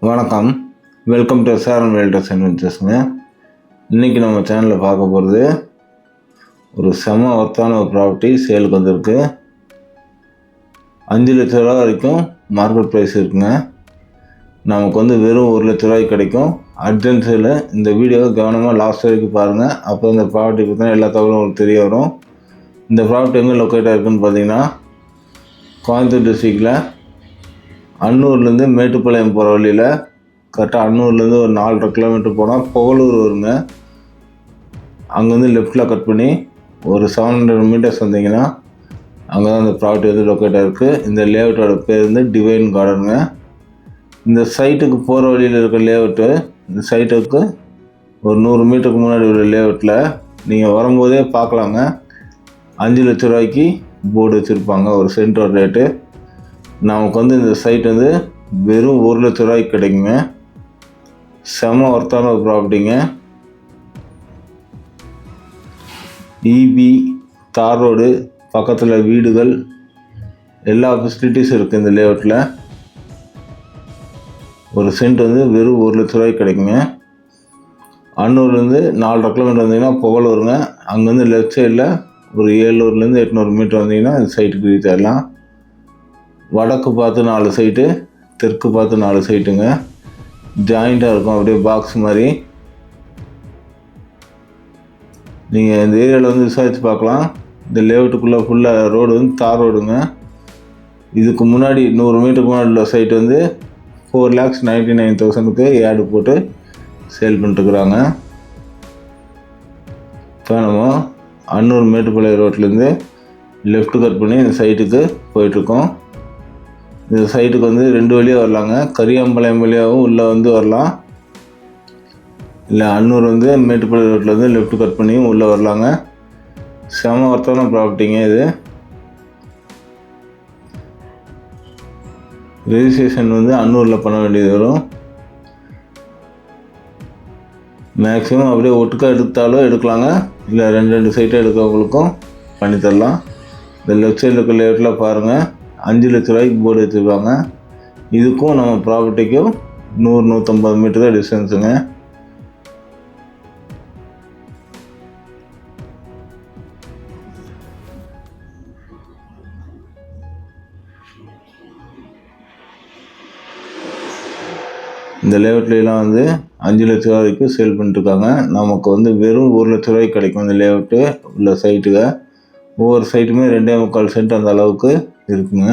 வணக்கம், welcome to Saran realtors and வெஞ்சர்ஸுங்க. இன்றைக்கி நம்ம சேனலில் பார்க்க போகிறது ஒரு செம ஒர்த்தான ஒரு ப்ராப்பர்ட்டி சேலுக்கு வந்திருக்கு. 5 லட்ச ரூபா வரைக்கும் மார்க்கெட் ப்ரைஸ் இருக்குங்க. நமக்கு வந்து வெறும் 1 லட்ச ரூபாய்க்கு கிடைக்கும். Urgent sale. இந்த வீடியோவை கவனமாக லாஸ்ட் வரைக்கும் பாருங்கள். அப்போ இந்த ப்ராப்பர்ட்டி பற்றின எல்லா தகவலும் உங்களுக்கு தெரிய வரும். இந்த ப்ராப்பர்ட்டி எங்கே லொக்கேட்டாக இருக்குதுன்னு பார்த்தீங்கன்னா, கோயம்புத்தூர் டிஸ்ட்ரிக்டில் அன்னூர்லேருந்து மேட்டுப்பாளையம் போகிற வழியில் கரெக்டாக அன்னூர்லேருந்து ஒரு 4.5 கிலோமீட்டர் போனால் புகழூர் வருங்க. அங்கேருந்து லெஃப்ட்டில் கட் பண்ணி ஒரு 700 மீட்டர்ஸ் வந்தீங்கன்னா அங்கே தான் இந்த ப்ராப்பர்ட்டி வந்து லொக்கேட்டாக இருக்குது. இந்த லேஅவுட்டோட பேர் வந்து டிவைன் கார்டனுங்க. இந்த சைட்டுக்கு போகிற வழியில் இருக்க லேஅவுட்டு, இந்த சைட்டுக்கு ஒரு 100 மீட்டருக்கு முன்னாடி உள்ள லேஅவுட்டில் நீங்கள் வரும்போதே பார்க்கலாங்க. 5 லட்ச ரூபாய்க்கு போர்டு வச்சுருப்பாங்க ஒரு சென்டோட ரேட்டு. நமக்கு வந்து இந்த சைட் வந்து வெறும் 1 லட்ச ரூபாய்க்கு கிடைக்குங்க. செம ஒர்த்தான ஒரு ப்ராப்பர்ட்டிங்க. இபி தார் ரோடு பக்கத்தில் வீடுகள் எல்லா ஃபெசிலிட்டிஸும் இருக்குது இந்த லேஅவுட்டில். ஒரு சென்ட் வந்து வெறும் 1 லட்ச ரூபாய்க்கு கிடைக்குங்க. அன்னூர்லேருந்து 4.5 கிலோமீட்டர் வந்தீங்கன்னா புகழூருங்க. அங்கேருந்து லெஃப்ட் சைடில் ஒரு 700 800 மீட்டர் வந்தீங்கன்னா இந்த சைட்டுக்கு ரீச் ஆகலாம். வடக்கு பார்த்து 4 சைட்டு, தெற்கு பார்த்து 4 சைட்டுங்க. ஜாயிண்ட்டாக இருக்கும், அப்படியே பாக்ஸ் மாதிரி. நீங்கள் இந்த ஏரியாவில் வந்து விசாரித்து பார்க்கலாம். இந்த லேஅவுட்டுக்குள்ளே ஃபுல்லாக ரோடு வந்து தார் ரோடுங்க. இதுக்கு முன்னாடி 100 மீட்டருக்கு முன்னாடி உள்ள சைட்டு வந்து 4,99,000க்கு ஏடு போட்டு சேல் பண்ணிட்டுருக்குறாங்க. இப்போ நம்ம அன்னூர் மேட்டுப்பாளையம் ரோட்லேருந்து லெஃப்ட் கட் பண்ணி இந்த சைட்டுக்கு போயிட்டுருக்கோம். இந்த சைட்டுக்கு வந்து 2 வழியாக வரலாங்க. கரியாம்பாளையம் வழியாகவும் உள்ளே வந்து வரலாம், இல்லை அன்னூர் வந்து மேட்டுப்பாளையம் ரோட்லேருந்து லெஃப்ட் கட் பண்ணியும் உள்ளே வரலாங்க. செம ஒர்த்தான ப்ராப்பர்ட்டிங்க இது. ரெஜிஸ்ட்ரேஷன் வந்து அன்னூரில் பண்ண வேண்டியது வரும். மேக்ஸிமம் அப்படியே ஒட்டுக்கா எடுத்தாலும் எடுக்கலாங்க, இல்லை 2 சைட்டாக எடுக்கிறவங்களுக்கும் பண்ணித்தரலாம். இந்த லெஃப்ட் சைடில் இருக்க லேஅவுட்டில் பாருங்கள், 5 லட்ச ரூபாய்க்கு போர்டு வச்சுருக்காங்க. இதுக்கும் நம்ம ப்ராப்பர்ட்டிக்கும் 100-150 மீட்டர் தான் டிஸ்டன்ஸுங்க. இந்த லேஅவுட்லாம் வந்து 5 லட்ச ரூபா வரைக்கும் சேல் பண்ணிட்டுருக்காங்க. நமக்கு வந்து வெறும் 1 லட்ச ரூபாய்க்கு கிடைக்கும் இந்த லேஅவுட்டு உள்ள சைட்டுங்க. ஒவ்வொரு சைட்டுமே 2.25 சென்ட் அந்த அளவுக்கு இருக்குங்க.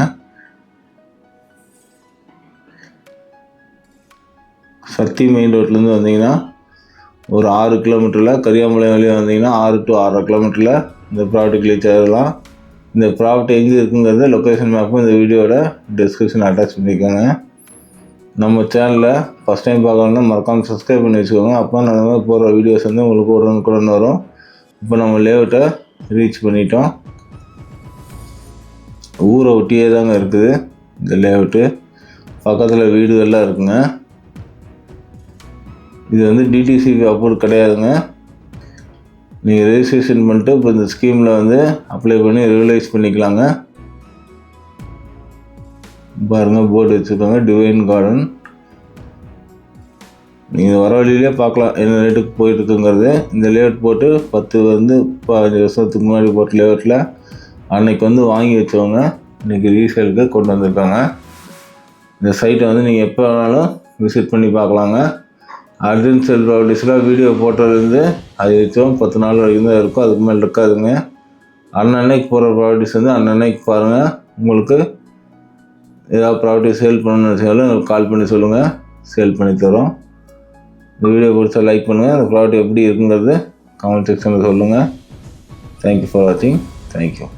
சக்தி மெயின் ரோட்லேருந்து வந்தீங்கன்னா ஒரு 6 கிலோமீட்டரில், கரியாம்பாளையம் வழியாக வந்தீங்கன்னா 6 to 6.5 கிலோமீட்டரில் இந்த ப்ராப்பர்ட்டிக்கு ரீச் ஆகலாம். இந்த ப்ராப்பர்ட்டி எங்கே இருக்குங்கிறது லொக்கேஷன் மேப்பும் இந்த வீடியோட டிஸ்கிரிப்ஷன் அட்டாச் பண்ணிக்கோங்க. நம்ம சேனலில் ஃபஸ்ட் டைம் பார்க்கணுன்னா மறக்காமல் சப்ஸ்கிரைப் பண்ணி வச்சுக்கோங்க. அப்போ நான் அந்த மாதிரி போடுற வீடியோஸ் வந்து உங்களுக்கு உடனுக்குடன் வரும். இப்போ நம்ம லேஅவுட்டை ரீச் பண்ணிட்டோம். ஊரை ஒட்டியே தாங்க இருக்குது இந்த லேஅவுட்டு. பக்கத்தில் வீடுகள்லாம் இருக்குங்க. இது வந்து டிடிசி அப்ரூவ் கிடையாதுங்க. நீங்கள் ரெஜிஸ்ட்ரேஷன் பண்ணிட்டு இப்போ இந்த ஸ்கீமில் வந்து அப்ளை பண்ணி ரெகுலைஸ் பண்ணிக்கலாங்க. பாருங்கள், போர்டு வச்சுருக்காங்க டிவைன் கார்டன். நீங்கள் வர வழியிலே பார்க்கலாம் என்ன ரேட்டுக்கு போயிட்டுருக்குங்கிறது. இந்த லேஅவுட் போட்டு 15 வருஷத்துக்கு முன்னாடி போட்ட லேஅவுட்டில் அன்னைக்கு வந்து வாங்கி வச்சவங்க இன்றைக்கி ரீசேலுக்கு கொண்டு வந்திருக்காங்க. இந்த சைட்டை வந்து நீங்கள் எப்போ வேணாலும் விசிட் பண்ணி பார்க்கலாங்க. அர்ஜென்ட் சேல் ப்ராப்பர்ட்டிஸ்லாம் வீடியோ போட்டதுலேருந்து அது வச்சோம் 10 நாள் வரைக்கும் தான் இருக்கும், அதுக்கு மேலே இருக்காதுங்க. அன்னன்னைக்கு போகிற ப்ராப்பர்ட்டிஸ் வந்து அன்னன்னைக்கு பாருங்கள். உங்களுக்கு ஏதாவது ப்ராப்பர்ட்டி சேல் பண்ணணும்னு வச்சாலும் எனக்கு கால் பண்ணி சொல்லுங்கள், சேல் பண்ணி தரோம். இந்த வீடியோ பிடிச்சா லைக் பண்ணுங்கள். இந்த ப்ராடக்ட் எப்படி இருக்குங்கிறது கமெண்ட் செக்ஷனில் சொல்லுங்கள். தேங்க்யூ ஃபார் வாட்சிங். தேங்க்யூ.